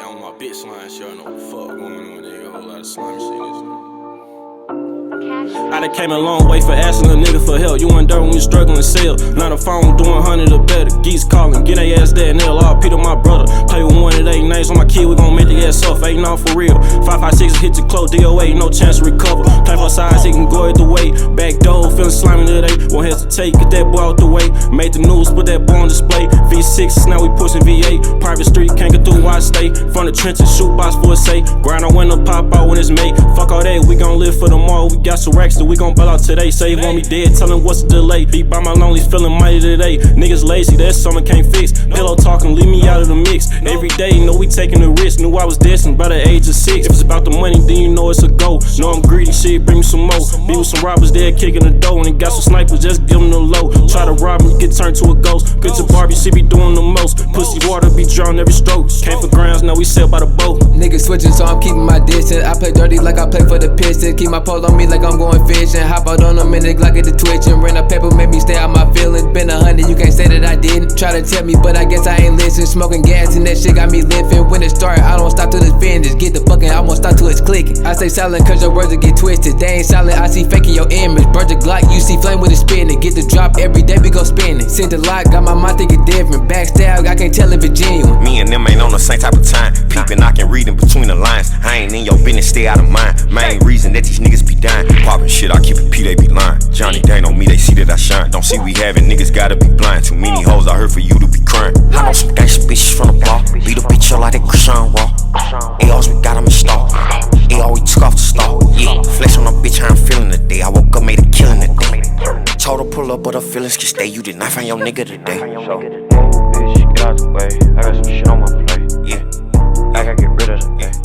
on my bitch slime shit, I know what the fuck going on there. A whole lot of slime shit in this. I done came a long way for asking a nigga for help. You went dirt when you struggling to sell. Now the phone doing 100 or better. Geese calling, get they ass dead. Nail all Peter, my brother. Play with one of they names on my kid, we gon' make the ass off. Ain't on for real. 556 hit your close, DOA, no chance to recover. Play for size, he can go either way. Back door, feeling slimy today. Won't hesitate, get that boy out the way. Made the news, put that boy on display. V6, now we pushing V8. Private street, can't get through where I stay. From the trenches, shoot box for a say. Grind on window, pop out when it's made. Fuck all that, we gon' live for tomorrow. We got some racks that we gon' ball out today. Say you want me dead, tell him what's the delay. Beat by my lonely, feeling mighty today. Niggas lazy, that's something can't fix. Pillow talking, leave me out of the mix. Every day, know we taking the risk. Knew I was destined by the age of 6. If it's about the money, then you know it's a go. Know I'm greedy, shit, bring me some more. Be with some robbers there kicking the dough. And got some snipers, just give them the low. Try to rob me, get turned to a ghost. Good to Barbie, she be doing the most. Pussy water be drawing every stroke. Came for grounds, now we sail by the boat. Niggas switching, so I'm keeping my distance. I play dirty like I play for the Pistons. Keep my pole on me like I'm going fishing. Hop out on them in the Glock, get the twitching. Ran a paper, made me stay out my feelings. Been 100, you can't say that I didn't. Try to tell me, but I guess I ain't listen. Smoking gas and that shit got me living. When it start, I don't stop till it's finished. Get the fucking, I won't stop till it's clicking. I say silent cause your words will get twisted. They ain't solid, I see faking your image. Bird the Glock, you see flame with it spinning. Get the drop every day, we go spinning. Send the lock, got my mind thinking different. Backstab, I can't tell if it's genuine. Me and them ain't on the same type of time. Peeping, I can read in between the lines. I ain't in your business, stay out of mine. Main reason that these niggas be dying. Poppin' shit, I keep it P, they be lying. Johnny, they know me, they see that I shine. Don't see we having, niggas gotta be blind. Too many hoes I heard for you to be crying. I know some gangsta bitches from the bar. Beat a bitch up like that Krishan Raw. ARs, we got them in stock. AR, we took off the stalk. Yeah, flex on a bitch, how I'm feeling today. I woke up, made a killing today. Told her pull up, but her feelings can stay. You did not find your nigga today. So, bitch, get out the way. I got some shit on my plate. Yeah, I gotta get rid of it. Yeah.